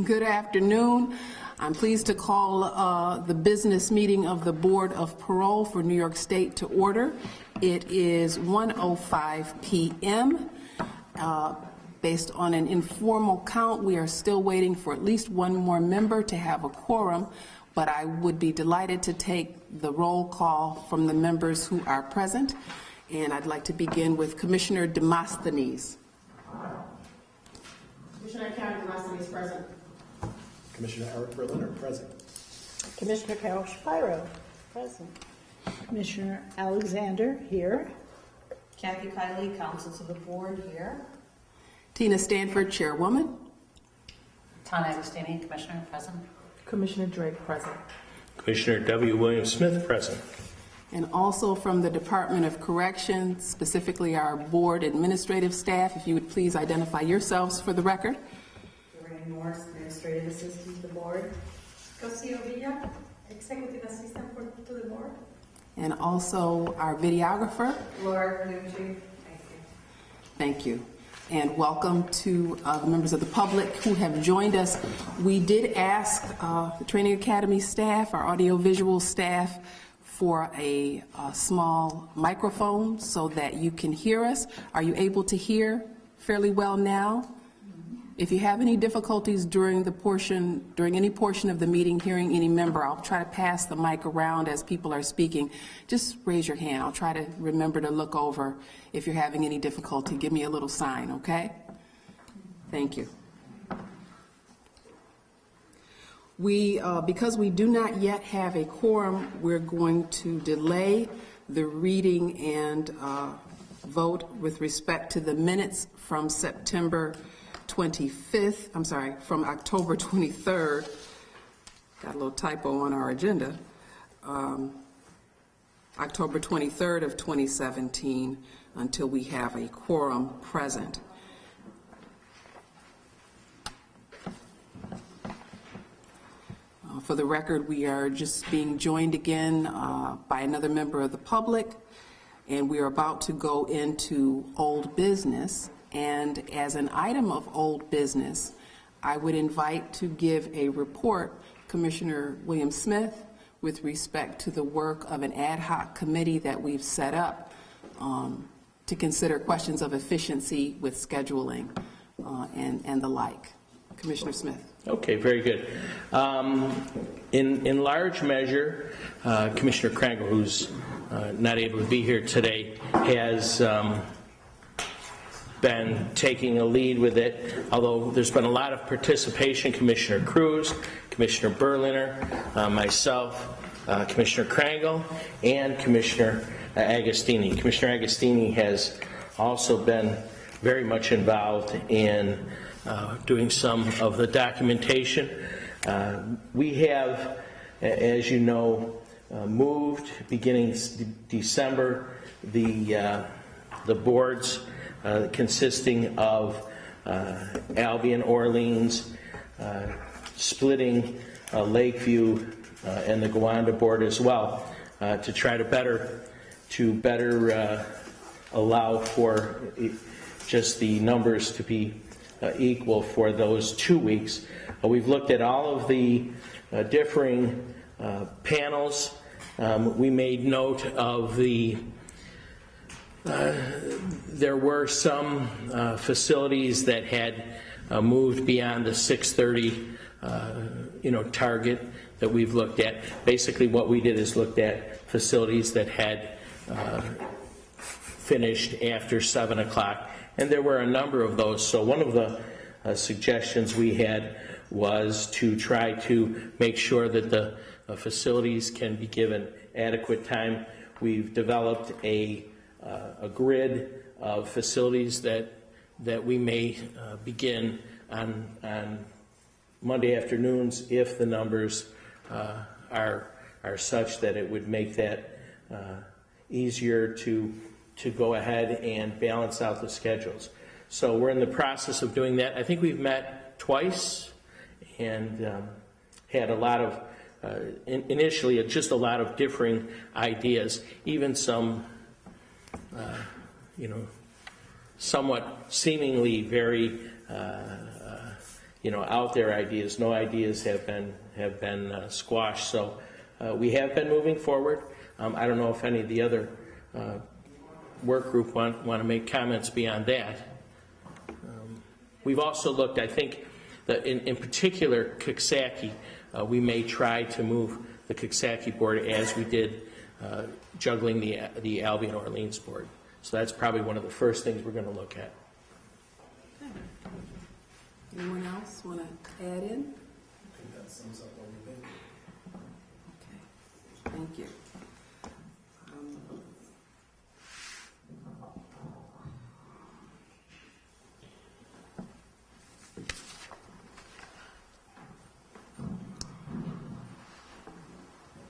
Good afternoon. I'm pleased to call the business meeting of the Board of Parole for New York State to order. It is 1:05 p.m. Based on an informal count, we are still waiting for at least one more member to have a quorum, but I would be delighted to take the roll call from the members who are present. And I'd like to begin with Commissioner Demosthenes. Commissioner Karen Demosthenes present. Commissioner Eric Berliner, present. Commissioner Carol Shapiro, present. Commissioner Alexander, here. Kathy Kiley, counsel to the board, here. Tina Stanford, chairwoman. Tana Agostini, commissioner, present. Commissioner Drake, present. Commissioner W. William Smith, present. And also from the Department of Corrections, specifically our board administrative staff, if you would please identify yourselves for the record. Lorraine Morris, administrative assistant to the board. Rocio Villa, executive assistant to the board. And also our videographer. Laura Nucci, Thank you. And welcome to the members of the public who have joined us. We did ask the Training Academy staff, our audiovisual staff, for a small microphone so that you can hear us. Are you able to hear fairly well now? If you have any difficulties during any portion of the meeting hearing any member, I'll try to pass the mic around as people are speaking. Just raise your hand. I'll try to remember to look over. If you're having any difficulty, give me a little sign, okay? Thank you. Because we do not yet have a quorum, we're going to delay the reading and vote with respect to the minutes from from October 23rd. Got a little typo on our agenda. October 23rd of 2017 until we have a quorum present. For the record, we are just being joined again by another member of the public, and we are about to go into old business. And as an item of old business, I would invite to give a report Commissioner William Smith with respect to the work of an ad hoc committee that we've set up to consider questions of efficiency with scheduling and the like. Commissioner Smith. Okay, very good. In large measure, Commissioner Krangle, who's not able to be here today, has been taking a lead with it, although there's been a lot of participation. Commissioner Cruz, Commissioner Berliner, myself, Commissioner Krangle, and Commissioner Agostini. Commissioner Agostini has also been very much involved in doing some of the documentation. We have, as you know, moved beginning December the boards consisting of Albion, Orleans, splitting Lakeview and the Gowanda board as well to try to better allow for just the numbers to be equal for those 2 weeks. We've looked at all of the differing panels. We made note of there were some facilities that had moved beyond the 6:30 target that we've looked at. Basically what we did is looked at facilities that had finished after 7 o'clock, and there were a number of those. So one of the suggestions we had was to try to make sure that the facilities can be given adequate time. We've developed a grid of facilities that we may begin on Monday afternoons if the numbers are such that it would make that easier to go ahead and balance out the schedules. So we're in the process of doing that. I think we've met twice and had a lot of initially just a lot of differing ideas, even some somewhat seemingly very out there ideas. No ideas have been squashed. So we have been moving forward. I don't know if any of the other work group want to make comments beyond that. We've also looked, I think, that in particular, Coxsackie, we may try to move the Coxsackie board as we did juggling the Albion Orleans board. So that's probably one of the first things we're going to look at. Anyone else want to add in? I think that sums up what we think. Okay, thank you.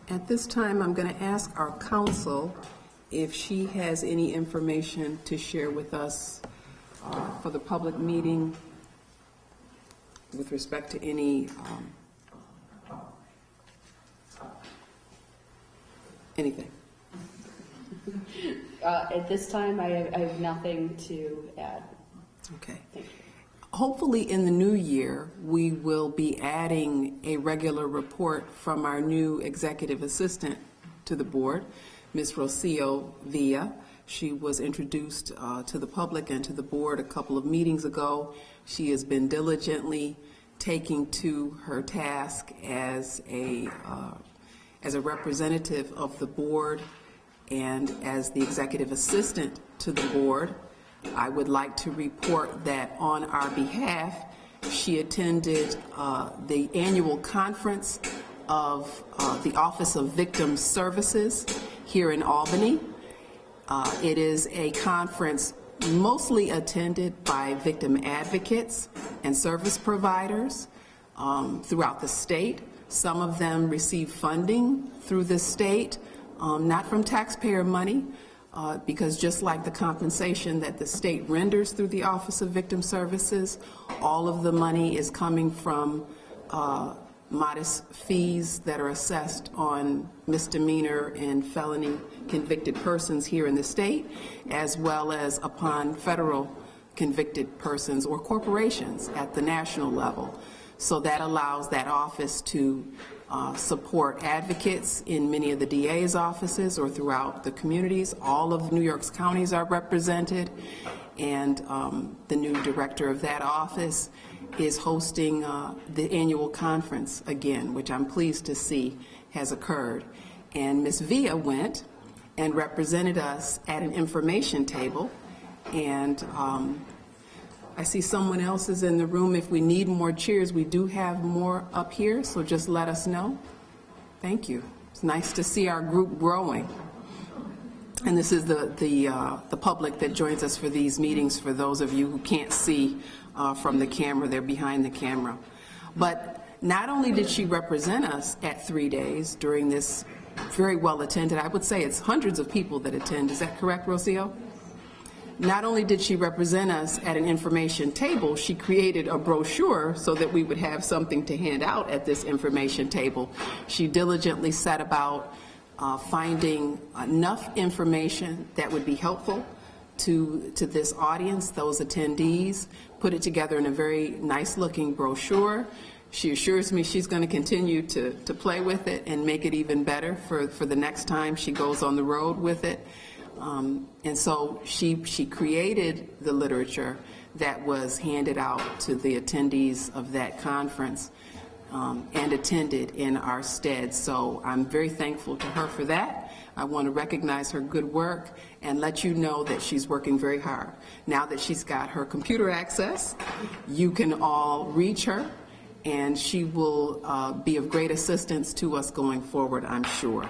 At this time, I'm going to ask our counsel if she has any information to share with us for the public meeting with respect to any anything. At this time, I have nothing to add. Okay. Thank you. Hopefully in the new year, we will be adding a regular report from our new executive assistant to the board, Ms. Rocio Villa. She was introduced to the public and to the board a couple of meetings ago. She has been diligently taking to her task as a representative of the board and as the executive assistant to the board. I would like to report that on our behalf, she attended the annual conference of the Office of Victim Services here in Albany. It is a conference mostly attended by victim advocates and service providers throughout the state. Some of them receive funding through the state, not from taxpayer money, because just like the compensation that the state renders through the Office of Victim Services, all of the money is coming from modest fees that are assessed on misdemeanor and felony convicted persons here in the state, as well as upon federal convicted persons or corporations at the national level. So that allows that office to support advocates in many of the DA's offices or throughout the communities. All of New York's counties are represented, and the new director of that office is hosting the annual conference again, which I'm pleased to see has occurred. And Ms. Villa went and represented us at an information table, and I see someone else is in the room. If we need more chairs, we do have more up here, so just let us know. Thank you. It's nice to see our group growing. And this is the public that joins us for these meetings, for those of you who can't see from the camera. They're behind the camera. But not only did she represent us at 3 days during this very well attended, I would say it's hundreds of people that attend. Is that correct, Rocio? Not only did she represent us at an information table, she created a brochure so that we would have something to hand out at this information table. She diligently set about finding enough information that would be helpful to this audience, those attendees, put it together in a very nice looking brochure. She assures me she's going to continue to play with it and make it even better for the next time she goes on the road with it. And so she created the literature that was handed out to the attendees of that conference and attended in our stead. So I'm very thankful to her for that. I want to recognize her good work and let you know that she's working very hard. Now that she's got her computer access, you can all reach her, and she will be of great assistance to us going forward, I'm sure.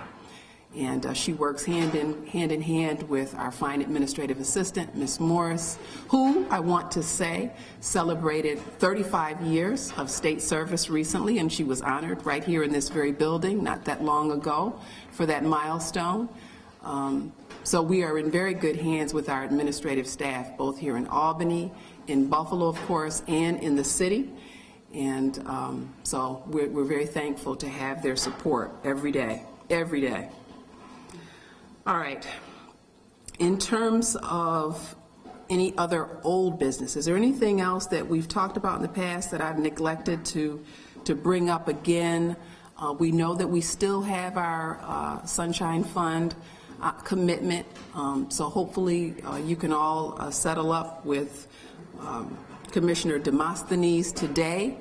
And she works hand in hand with our fine administrative assistant, Ms. Morris, who, I want to say, celebrated 35 years of state service recently, and she was honored right here in this very building not that long ago for that milestone. So we are in very good hands with our administrative staff, both here in Albany, in Buffalo, of course, and in the city. And so we're very thankful to have their support every day, every day. All right. In terms of any other old business? Is there anything else that we've talked about in the past that I've neglected to bring up again? We know that we still have our Sunshine Fund commitment, so hopefully you can all settle up with Commissioner Demosthenes today.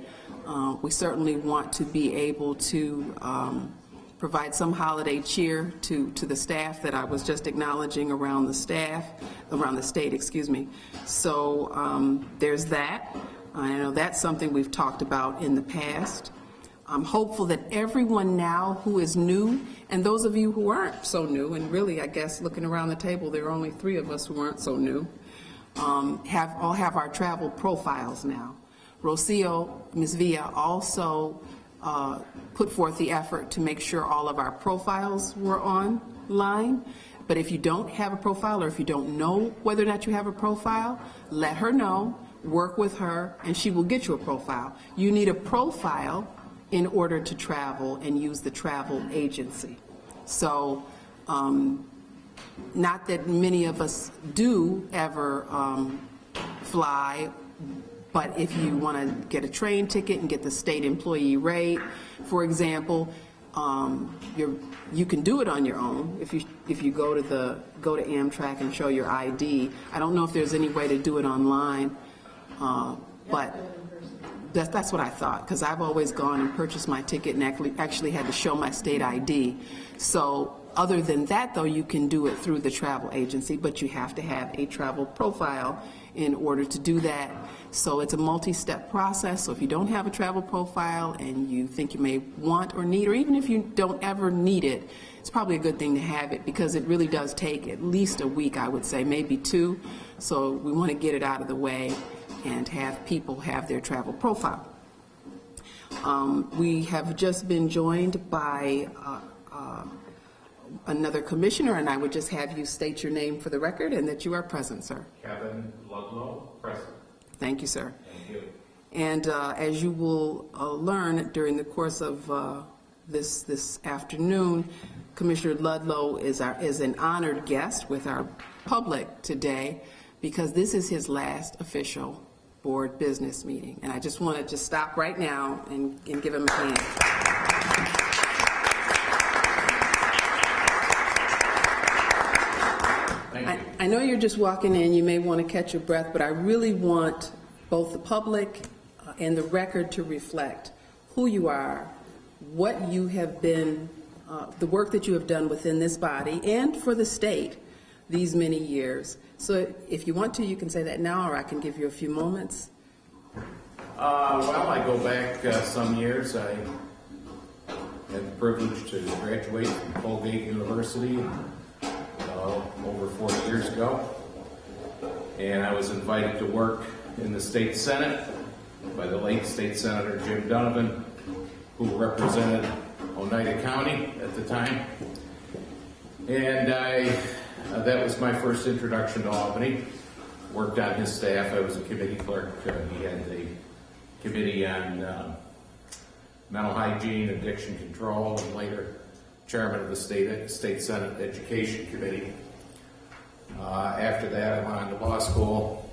We certainly want to be able to provide some holiday cheer to the staff that I was just acknowledging around the state, excuse me. So there's that. I know that's something we've talked about in the past. I'm hopeful that everyone now who is new, and those of you who aren't so new, and really I guess looking around the table there are only 3 of us who aren't so new, all have our travel profiles now. Rocio, Ms. Villa, also put forth the effort to make sure all of our profiles were online. But if you don't have a profile, or if you don't know whether or not you have a profile, let her know, work with her, and she will get you a profile. You need a profile in order to travel and use the travel agency. So, not that many of us do ever fly, but if you want to get a train ticket and get the state employee rate, for example, you can do it on your own if you go to Amtrak and show your ID. I don't know if there's any way to do it online, but that's what I thought, because I've always gone and purchased my ticket and actually had to show my state ID. So other than that, though, you can do it through the travel agency, but you have to have a travel profile in order to do that. So it's a multi-step process. So if you don't have a travel profile and you think you may want or need, or even if you don't ever need it, it's probably a good thing to have it, because it really does take at least a week, I would say, maybe 2. So we want to get it out of the way and have people have their travel profile. We have just been joined by another commissioner, and I would just have you state your name for the record and that you are present, sir. Kevin Ludlow, present. Thank you, sir. Thank you. And as you will learn during the course of this afternoon, Commissioner Ludlow is an honored guest with our public today, because this is his last official board business meeting. And I just want to just stop right now and give him a hand. I know you're just walking in, you may want to catch your breath, but I really want both the public and the record to reflect who you are, what you have been, the work that you have done within this body and for the state these many years. So if you want to, you can say that now, or I can give you a few moments. Well, I go back some years. I had the privilege to graduate from Colgate University over 40 years ago, and I was invited to work in the state senate by the late state senator Jim Donovan, who represented Oneida County at the time, and that was my first introduction to Albany. Worked on his staff. I was a committee clerk. He had the committee on mental hygiene, addiction control, and later chairman of the state senate education committee. After that, I went on to law school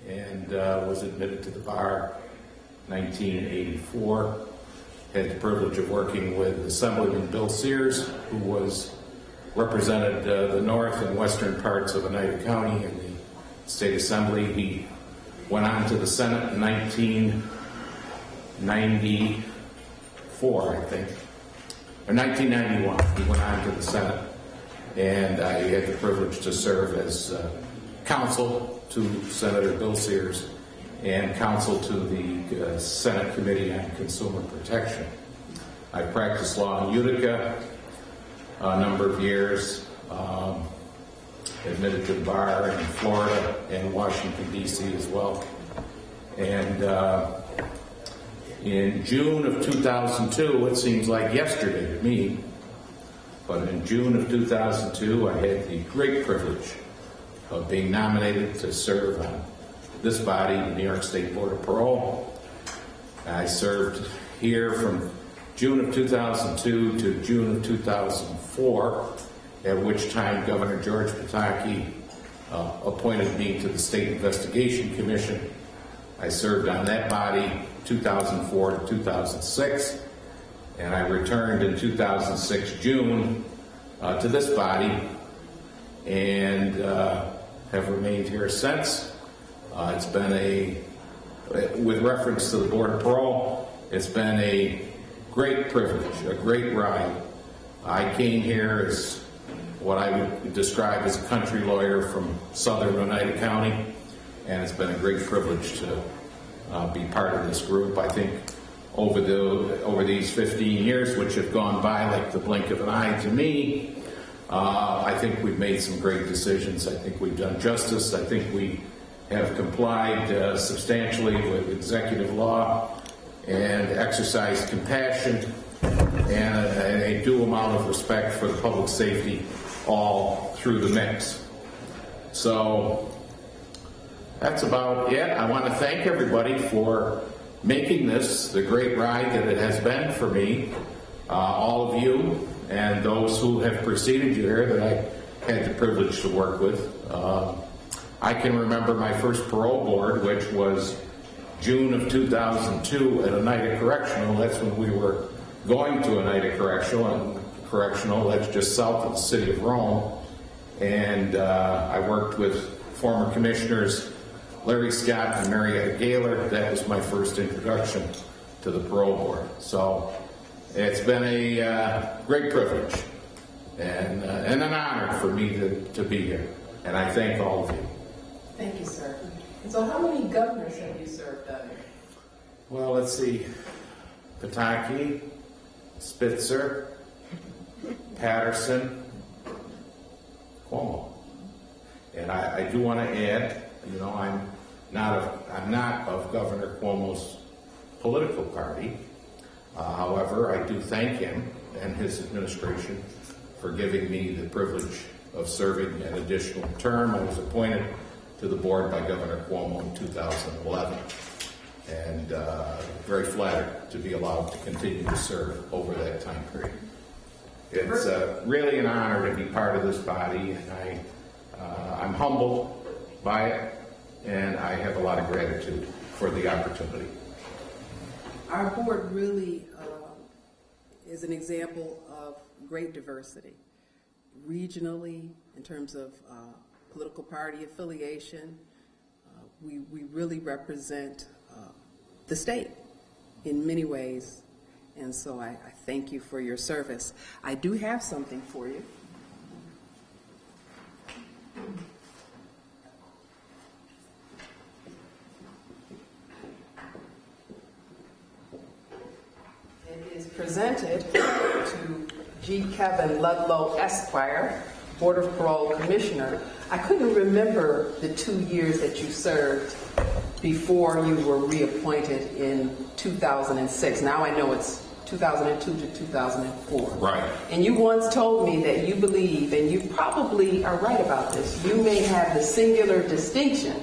and was admitted to the bar in 1984. Had the privilege of working with Assemblyman Bill Sears, who represented the north and western parts of Oneida County in the state assembly. He went on to the Senate in 1994, I think, or 1991. He went on to the Senate, and I had the privilege to serve as counsel to Senator Bill Sears and counsel to the Senate Committee on Consumer Protection. I practiced law in Utica a number of years, admitted to the bar in Florida and Washington, D.C. as well. And in June of 2002, it seems like yesterday to me, but in June of 2002, I had the great privilege of being nominated to serve on this body, the New York State Board of Parole. I served here from June of 2002 to June of 2004, at which time Governor George Pataki appointed me to the State Investigation Commission. I served on that body 2004 to 2006, and I returned in 2006 June to this body, and have remained here since. It's been with reference to the Board of Parole, it's been a great privilege, a great ride. I came here as what I would describe as a country lawyer from southern Oneida County, and it's been a great privilege to be part of this group. I think over these 15 years, which have gone by like the blink of an eye to me, I think we've made some great decisions. I think we've done justice. I think we have complied substantially with executive law and exercised compassion and a due amount of respect for the public safety all through the mix. So that's about it. I want to thank everybody for making this the great ride that it has been for me, all of you and those who have preceded you here that I had the privilege to work with. I can remember my first parole board, which was June of 2002 at Oneida Correctional. That's when we were going to Oneida Correctional, that's just south of the city of Rome. And I worked with former commissioners Larry Scott and Marietta Gaylor. That was my first introduction to the parole board. So it's been a great privilege and an honor for me to be here. And I thank all of you. Thank you, sir. And so how many governors have you served under? Well, let's see. Pataki, Spitzer, Patterson, Cuomo. And I do want to add, you know, I'm not of Governor Cuomo's political party. However, I do thank him and his administration for giving me the privilege of serving an additional term. I was appointed to the board by Governor Cuomo in 2011, and very flattered to be allowed to continue to serve over that time period. It's really an honor to be part of this body, and I'm humbled by it, and I have a lot of gratitude for the opportunity. Our board really is an example of great diversity, regionally, in terms of political party affiliation. We really represent the state in many ways, and so I thank you for your service. I do have something for you. It is presented to G. Kevin Ludlow, Esquire, Board of Parole Commissioner. I couldn't remember the 2 years that you served before you were reappointed in 2006. Now I know it's 2002 to 2004. Right. And you once told me that you believe, and you probably are right about this, you may have the singular distinction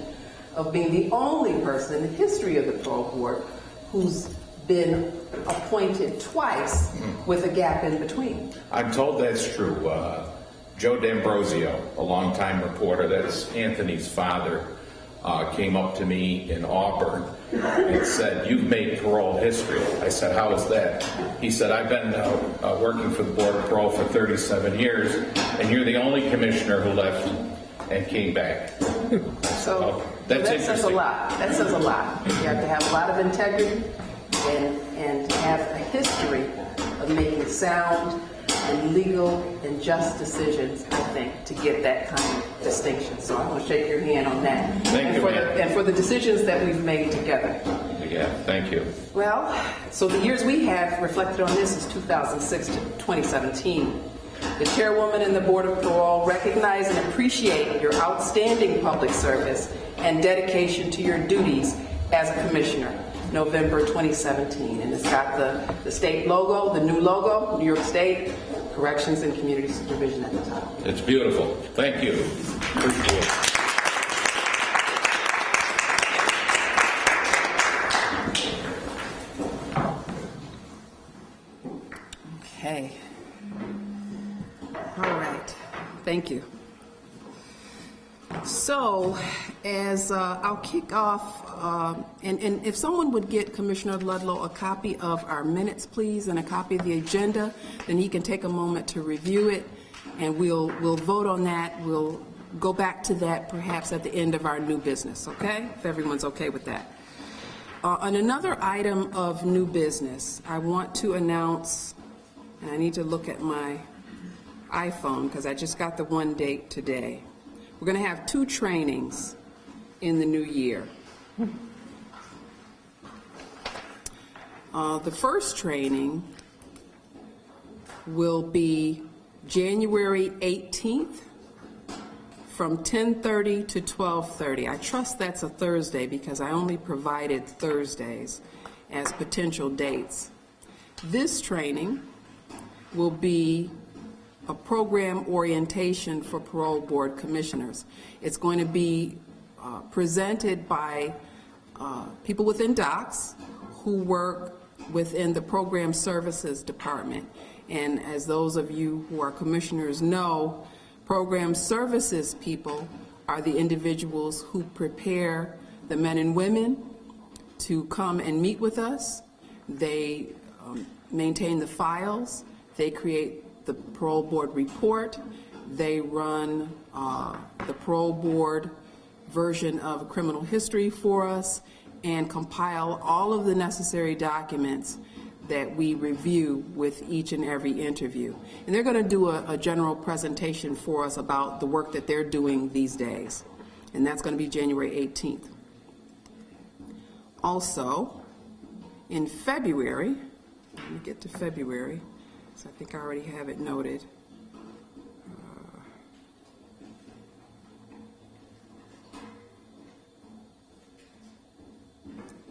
of being the only person in the history of the parole board who's been appointed twice with a gap in between. I'm told that's true. Joe D'Ambrosio, a longtime reporter, that's Anthony's father, came up to me in Auburn and said, "You've made parole history." I said, "How is that?" He said, "I've been working for the Board of Parole for 37 years, and you're the only commissioner who left and came back." So That's that says a interesting. lot. That says a lot. You have to have a lot of integrity and have a history of making sound and legal and just decisions, I think, to get that kind of distinction. So I want to shake your hand on that. Thank you, ma'am. And for the decisions that we've made together. Yeah, thank you. Well, so the years we have reflected on this is 2006 to 2017. The chairwoman and the Board of Parole recognize and appreciate your outstanding public service and dedication to your duties as a commissioner. November 2017, and it's got the state logo, the new logo, New York State Corrections and Community Supervision at the top. It's beautiful. Thank you. Appreciate it. Okay. All right. Thank you. So, as I'll kick off, and if someone would get Commissioner Ludlow a copy of our minutes, please, and a copy of the agenda, then he can take a moment to review it, and we'll vote on that. We'll go back to that perhaps at the end of our new business, okay? If everyone's okay with that. On another item of new business, I want to announce, and I need to look at my iPhone because I just got the one date today. We're going to have 2 trainings in the new year. The first training will be January 18th from 10:30 to 12:30. I trust that's a Thursday because I only provided Thursdays as potential dates. This training will be a program orientation for parole board commissioners. It's going to be presented by people within DOCS who work within the program services department. And as those of you who are commissioners know, program services people are the individuals who prepare the men and women to come and meet with us. They maintain the files. They create the parole board report. They run the parole board version of criminal history for us and compile all of the necessary documents that we review with each and every interview. And they're going to do a general presentation for us about the work that they're doing these days. And that's going to be January 18th. Also, in February, let me get to February, so I think I already have it noted.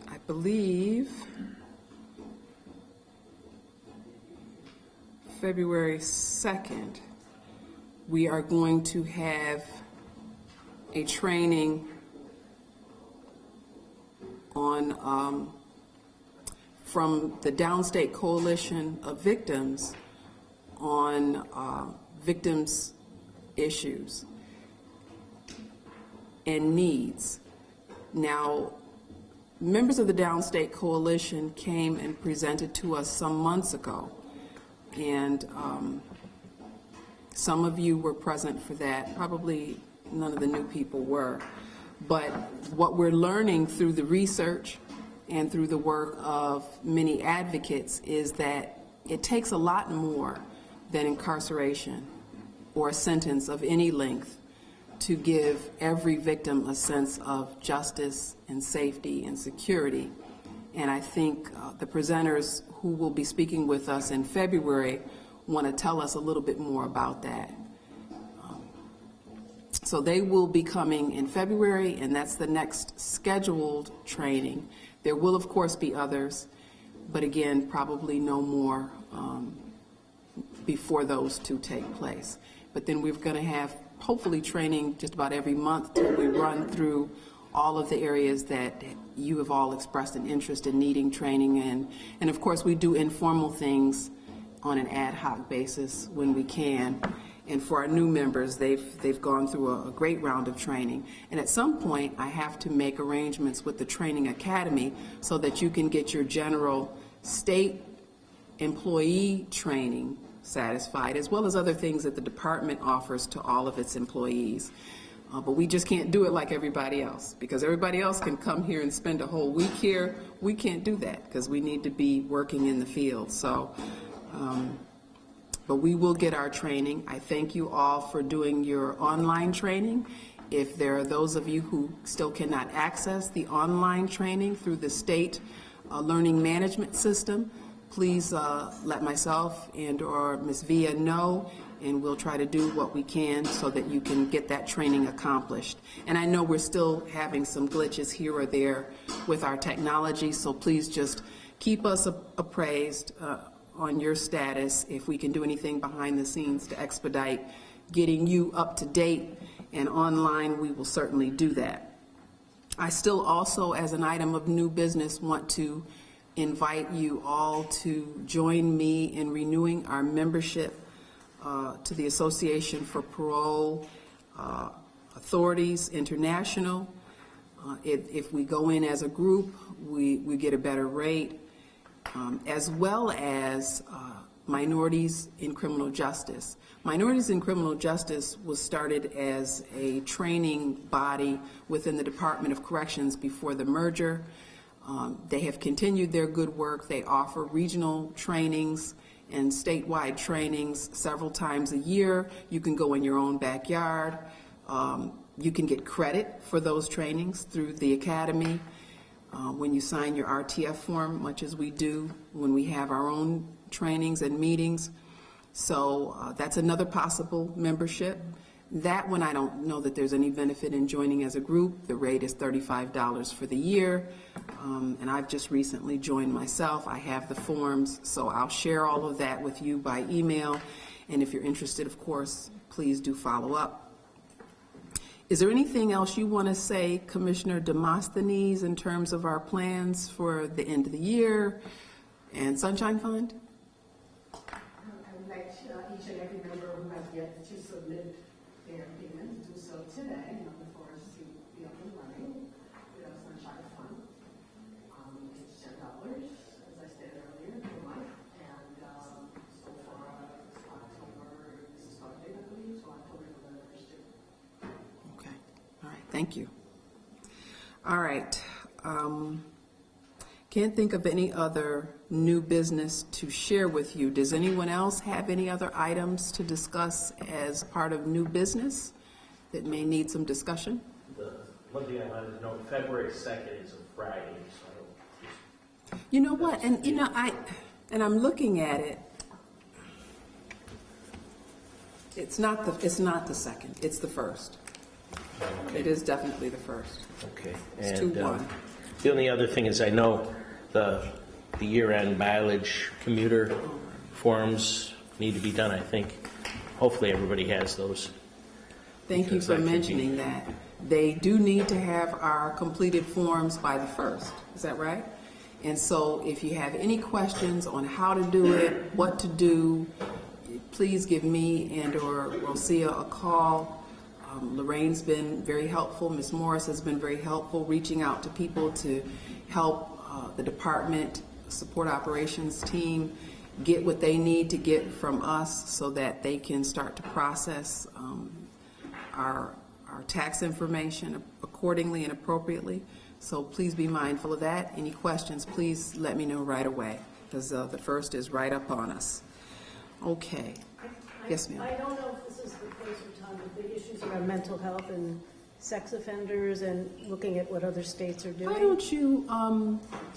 I believe February 2nd, we are going to have a training on from the Downstate Coalition of Victims on victims' issues and needs. Now, members of the Downstate Coalition came and presented to us some months ago, and some of you were present for that. Probably none of the new people were. But what we're learning through the research and through the work of many advocates is that it takes a lot more than incarceration or a sentence of any length to give every victim a sense of justice and safety and security. And I think the presenters who will be speaking with us in February want to tell us a little bit more about that. So they will be coming in February, and that's the next scheduled training. There will, of course, be others, but again, probably no more before those 2 take place. But then we're going to have, hopefully, training just about every month till we run through all of the areas that you have all expressed an interest in needing training in. And of course, we do informal things on an ad hoc basis when we can. And for our new members, they've gone through a great round of training. And at some point, I have to make arrangements with the Training Academy so that you can get your general state employee training satisfied, as well as other things that the department offers to all of its employees. But we just can't do it like everybody else, because everybody else can come here and spend a whole week here. We can't do that because we need to be working in the field. So, but we will get our training. I thank you all for doing your online training. If there are those of you who still cannot access the online training through the state learning management system, please let myself and or Ms. Villa know, and we'll try to do what we can so that you can get that training accomplished. And I know we're still having some glitches here or there with our technology, so please just keep us appraised on your status. If we can do anything behind the scenes to expedite getting you up to date and online, we will certainly do that. I still also, as an item of new business, want to invite you all to join me in renewing our membership to the Association for Parole Authorities International. If we go in as a group, we get a better rate, as well as Minorities in Criminal Justice. Minorities in Criminal Justice was started as a training body within the Department of Corrections before the merger. They have continued their good work. They offer regional trainings and statewide trainings several times a year. You can go in your own backyard. You can get credit for those trainings through the academy when you sign your RTF form, much as we do when we have our own trainings and meetings. So that's another possible membership. That one, I don't know that there's any benefit in joining as a group. The rate is $35 for the year, and I've just recently joined myself. I have the forms, so I'll share all of that with you by email, and if you're interested, of course, please do follow up. Is there anything else you want to say, Commissioner Demosthenes, in terms of our plans for the end of the year and Sunshine Fund? I would like each and every member who has yet to submit their payment to do so today, before us to be up and running. We have Sunshine Fund. It's $10, as I stated earlier, per month, and so far October is the start date, I believe, so October, November, December. Okay. All right. Thank you. All right. Can't think of any other new business to share with you. Does anyone else have any other items to discuss as part of new business that may need some discussion? The one thing I wanted to know, February 2nd is a Friday, so I don't. You know what? And you know, I'm looking at it. It's not the second. It's the first. Okay. It is definitely the first. Okay. It's And 2-1. the only other thing is I know the year-end mileage commuter forms need to be done, I think. Hopefully everybody has those. Thank you Because for that could be- mentioning that. They do need to have our completed forms by the 1st. Is that right? And so if you have any questions on how to do it, what to do, please give me and or Rosia a call. Lorraine's been very helpful. Ms. Morris has been very helpful reaching out to people to help the department support operations team get what they need to get from us so that they can start to process our tax information accordingly and appropriately. So please be mindful of that. Any questions, please let me know right away, because the 1st is right up on us. Okay. Yes, ma'am. I don't know if this is the place or time, but the issues around mental health and sex offenders and looking at what other states are doing. Why don't you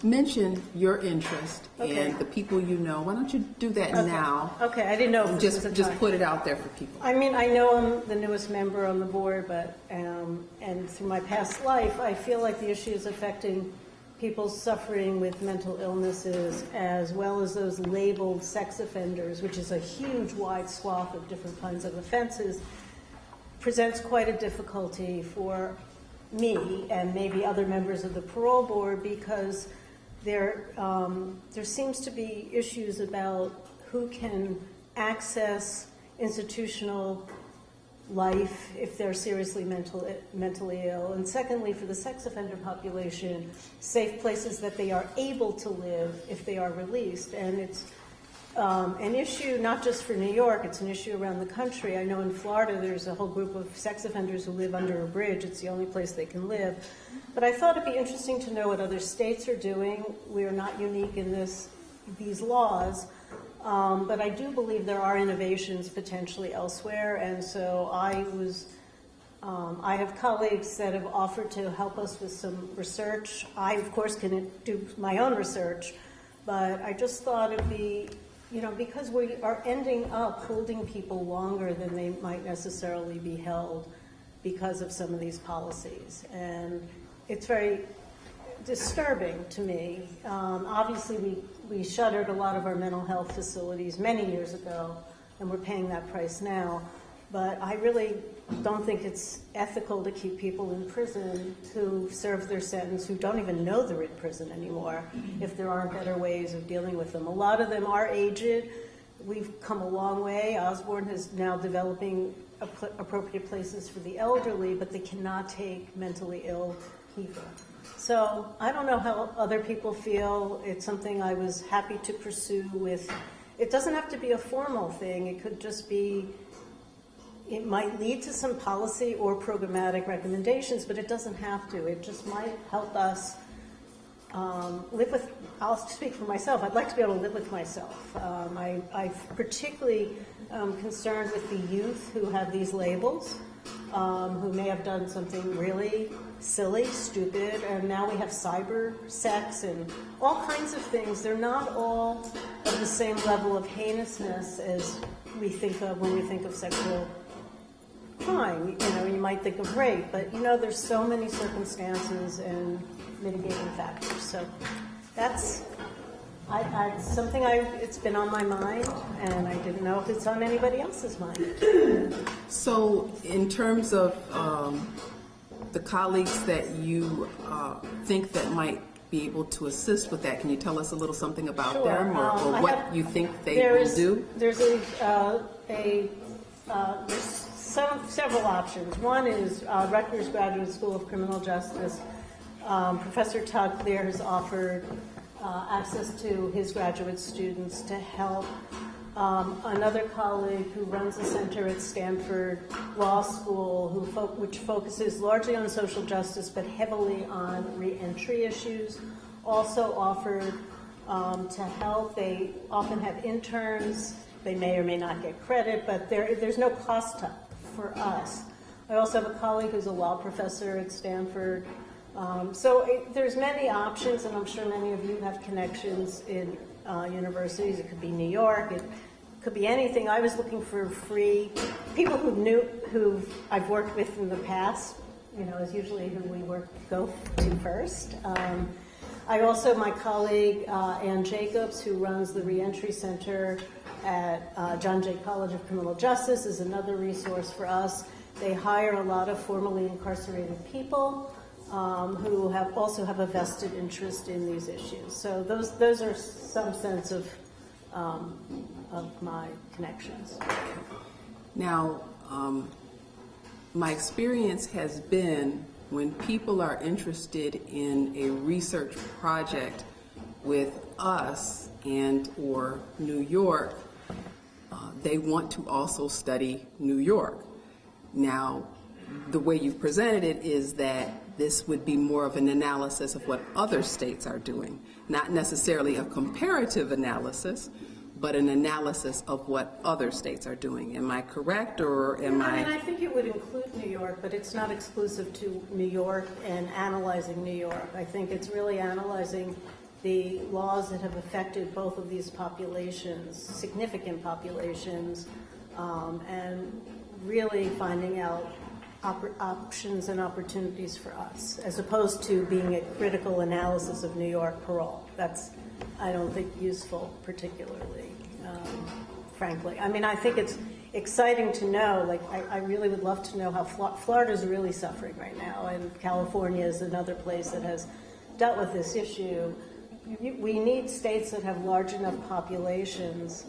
mention your interest Okay. and the people you know? Why don't you do that now? Okay, I didn't know if this was the Just time. put it out there for people. I mean, I know I'm the newest member on the board, but, and through my past life, I feel like the issue is affecting people suffering with mental illnesses as well as those labeled sex offenders, which is a huge wide swath of different kinds of offenses, presents quite a difficulty for me and maybe other members of the parole board because there seems to be issues about who can access institutional life if they're seriously mentally ill, and secondly, for the sex offender population, safe places that they are able to live if they are released. And it's an issue not just for New York, it's an issue around the country. I know in Florida there's a whole group of sex offenders who live under a bridge. It's the only place they can live. But I thought it'd be interesting to know what other states are doing. We are not unique in these laws. But I do believe there are innovations potentially elsewhere, and so I have colleagues that have offered to help us with some research. I, of course, can do my own research, but I just thought it'd be, because we are ending up holding people longer than they might necessarily be held because of some of these policies, and it's very disturbing to me. Obviously, we shuttered a lot of our mental health facilities many years ago, and we're paying that price now. But I really don't think it's ethical to keep people in prison who serve their sentence, who don't even know they're in prison anymore, if there aren't better ways of dealing with them. A lot of them are aged. We've come a long way. Osborne is now developing appropriate places for the elderly, but they cannot take mentally ill people. So I don't know how other people feel. It's something I was happy to pursue with. It doesn't have to be a formal thing. It could just be, it might lead to some policy or programmatic recommendations, but it doesn't have to. It just might help us live with, I'll speak for myself, I'd like to be able to live with myself. I'm particularly concerned with the youth who have these labels, who may have done something really silly, stupid, and now we have cyber sex and all kinds of things. They're not all of the same level of heinousness as we think of when we think of sexual crime. You know, you might think of rape, but you know, there's so many circumstances and mitigating factors. So that's something it's been on my mind, and I didn't know if it's on anybody else's mind. So in terms of the colleagues that you think that might be able to assist with that, can you tell us a little something about Sure. them or what you think they will do? There's several options. One is Rutgers Graduate School of Criminal Justice. Professor Todd Clear has offered access to his graduate students to help. Another colleague who runs a center at Stanford Law School, which focuses largely on social justice but heavily on reentry issues, also offered to help. They often have interns. They may or may not get credit, but there's no cost for us. I also have a colleague who's a law professor at Stanford. There's many options, and I'm sure many of you have connections in universities. It could be New York. It could be anything. I was looking for free people who I've worked with in the past. You know, is usually who we go to first. My colleague Ann Jacobs, who runs the Reentry Center at John Jay College of Criminal Justice, is another resource for us. They hire a lot of formerly incarcerated people who also have a vested interest in these issues. So those are some sense of my connections. Now, my experience has been when people are interested in a research project with us and or New York, they want to also study New York. Now, the way you've presented it is that this would be more of an analysis of what other states are doing, not necessarily a comparative analysis, but an analysis of what other states are doing. Am I correct, or am I? I think it would include New York, but it's not exclusive to New York and analyzing New York. I think it's really analyzing the laws that have affected both of these populations, significant populations, and really finding out options and opportunities for us, as opposed to being a critical analysis of New York parole. That's, I don't think, useful particularly, frankly. I mean, I think it's exciting to know, like, I really would love to know how Florida's really suffering right now, and California is another place that has dealt with this issue. We need states that have large enough populations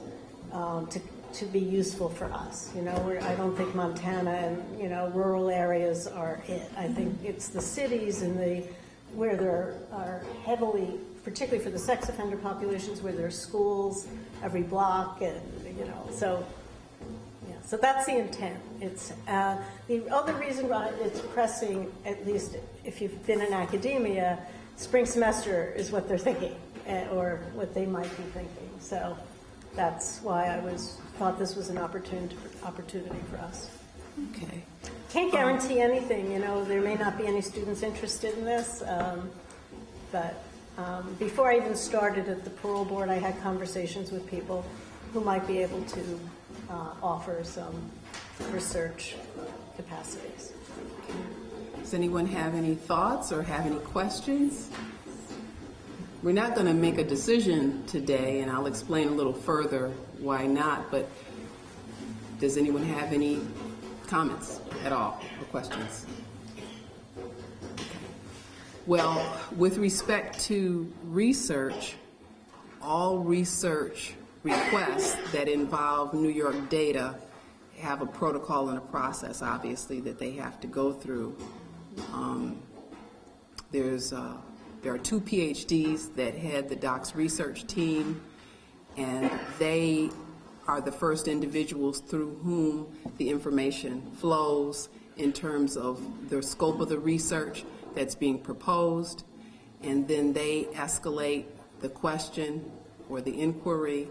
to be useful for us. You know, I don't think Montana and, you know, rural areas are it. I think it's the cities and where there are heavily, particularly for the sex offender populations, where there are schools every block, and, you know, so that's the intent. It's the other reason why it's pressing, at least if you've been in academia, spring semester is what they're thinking, or what they might be thinking. So that's why I thought this was an opportunity for us. Okay. Can't guarantee anything, you know, there may not be any students interested in this, but before I even started at the parole board, I had conversations with people who might be able to offer some research capacities. Does anyone have any thoughts or have any questions? We're not going to make a decision today, and I'll explain a little further why not, but does anyone have any comments at all or questions? Well, with respect to research, all research requests that involve New York data have a protocol and a process, obviously, that they have to go through. There are 2 PhDs that head the DOCS research team, and they are the first individuals through whom the information flows in terms of the scope of the research that's being proposed, and then they escalate the question or the inquiry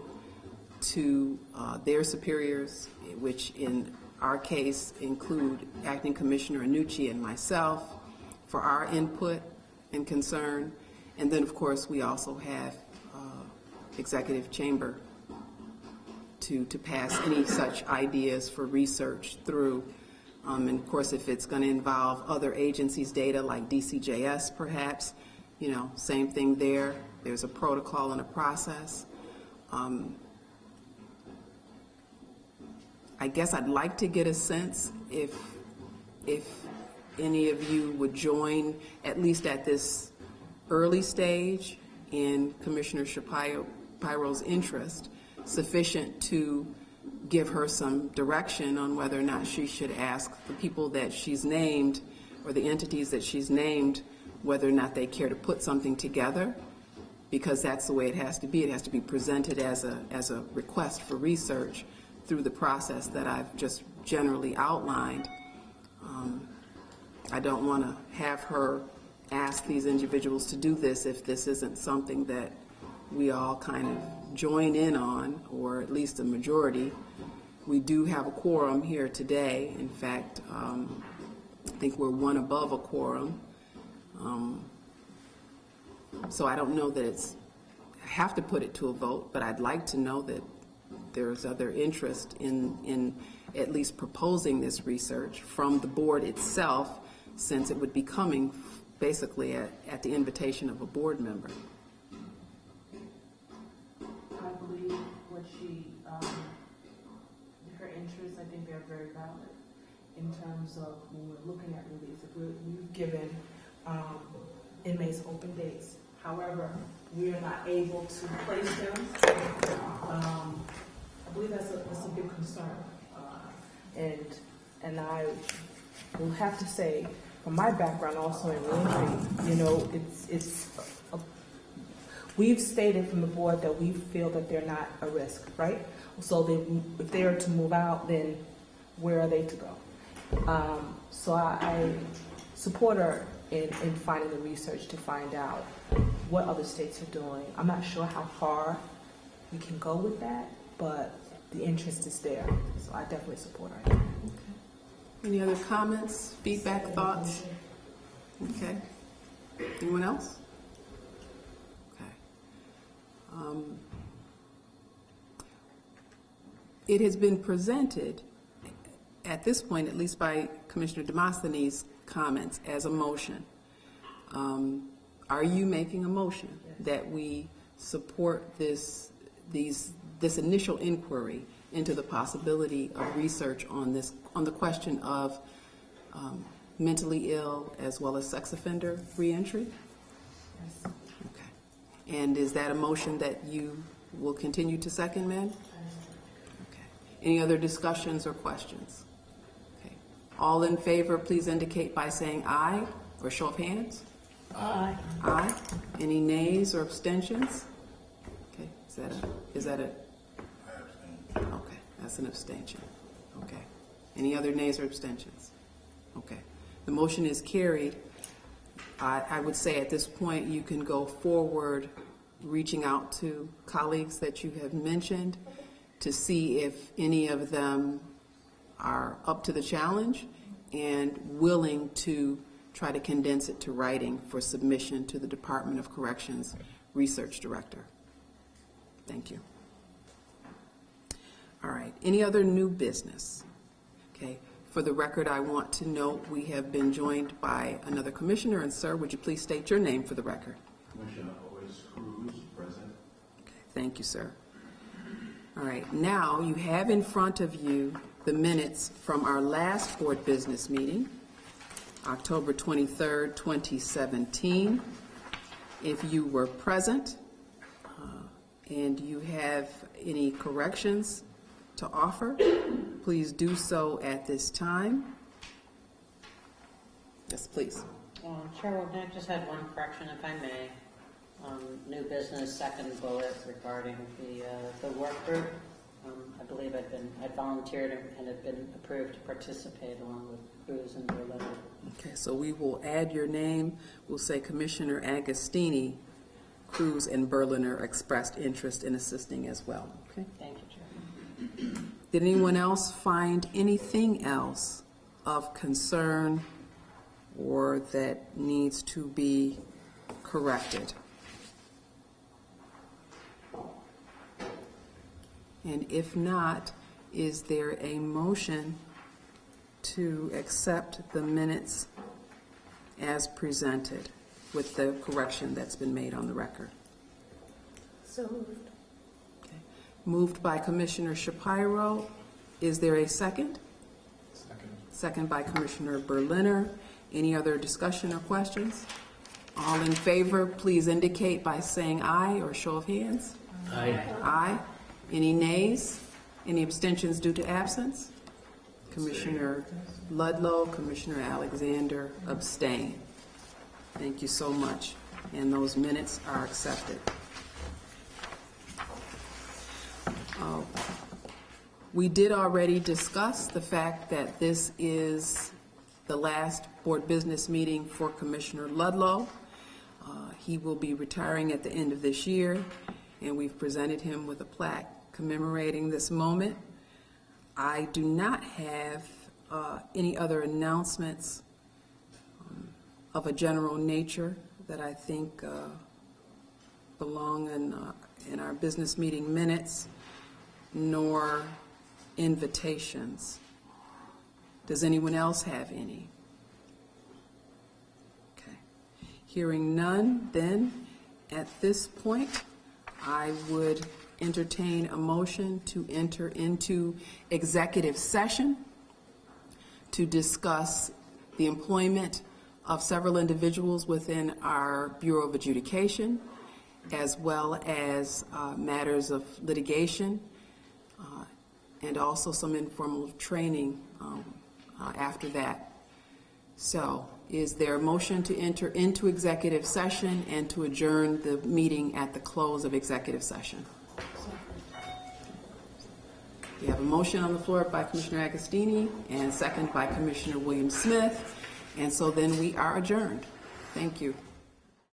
to their superiors, which in our case include Acting Commissioner Annucci and myself, for our input and concern. And then, of course, we also have Executive Chamber to pass any such ideas for research through. And of course, if it's going to involve other agencies' data like DCJS perhaps, you know, same thing there. There's a protocol and a process. I guess I'd like to get a sense if any of you would join, at least at this early stage, in Commissioner Shapiro's interest, sufficient to give her some direction on whether or not she should ask the people that she's named or the entities that she's named whether or not they care to put something together, because that's the way it has to be. It has to be presented as a request for research through the process that I've just generally outlined. I don't want to have her ask these individuals to do this if this isn't something that we all kind of join in on, or at least a majority. We do have a quorum here today. In fact, I think we're one above a quorum. So I don't know that I have to put it to a vote, but I'd like to know that there's other interest in at least proposing this research from the board itself, since it would be coming basically at the invitation of a board member. I believe what her interests, I think they're very valid in terms of when we're looking at release. If we've given inmates open dates, however, we are not able to place them. I believe that's a big concern, and I will have to say, from my background also in reentry, you know, we've stated from the board that we feel that they're not a risk, right? So if they are to move out, then where are they to go? So I support her in finding the research to find out what other states are doing. I'm not sure how far we can go with that, but the interest is there. So I definitely support her. Okay. Any other comments, feedback, thoughts? Okay. Anyone else? Okay. It has been presented at this point, at least by Commissioner Demosthenes' comments, as a motion. Are you making a motion that we support this initial inquiry into the possibility of research on the question of mentally ill as well as sex offender reentry? Yes. Okay. And is that a motion that you will continue to second, ma'am? Okay. Any other discussions or questions? Okay. All in favor, please indicate by saying aye or show of hands. Aye. Aye. Any nays or abstentions? Okay. Is that a? Okay. That's an abstention. Okay. Any other nays or abstentions? Okay. The motion is carried. I would say at this point you can go forward reaching out to colleagues that you have mentioned to see if any of them are up to the challenge and willing to try to condense it to writing for submission to the Department of Corrections Research Director. Thank you. All right. Any other new business? Okay. For the record, I want to note we have been joined by another commissioner, and sir, would you please state your name for the record? Commissioner Otis Cruz, present. Okay. Thank you, sir. All right. Now you have in front of you the minutes from our last board business meeting, October 23rd, 2017. If you were present and you have any corrections to offer, please do so at this time. Yes, please. Chairwoman, I just had one correction, if I may. New business, second bullet regarding the work group. I believe I volunteered and have been approved to participate along with Cruz and Berlin. Okay, so we will add your name. We'll say Commissioner Agostini, Cruz, and Berliner expressed interest in assisting as well. Okay. Thank you, Chairman. Did anyone else find anything else of concern or that needs to be corrected? And if not, is there a motion to accept the minutes as presented with the correction that's been made on the record? So moved. Okay. Moved by Commissioner Shapiro. Is there a second? Second. Second by Commissioner Berliner. Any other discussion or questions? All in favor, please indicate by saying aye or show of hands. Aye. Aye. Any nays? Any abstentions due to absence? Commissioner Ludlow, Commissioner Alexander abstain. Thank you so much. And those minutes are accepted. We did already discuss the fact that this is the last board business meeting for Commissioner Ludlow. He will be retiring at the end of this year, and we've presented him with a plaque commemorating this moment. I do not have any other announcements of a general nature that I think belong in our business meeting minutes, nor invitations. Does anyone else have any? Okay. Hearing none, then at this point, I would entertain a motion to enter into executive session to discuss the employment of several individuals within our Bureau of Adjudication, as well as matters of litigation, and also some informal training after that. So, is there a motion to enter into executive session and to adjourn the meeting at the close of executive session? We have a motion on the floor by Commissioner Agostini and second by Commissioner William Smith. And so then we are adjourned. Thank you.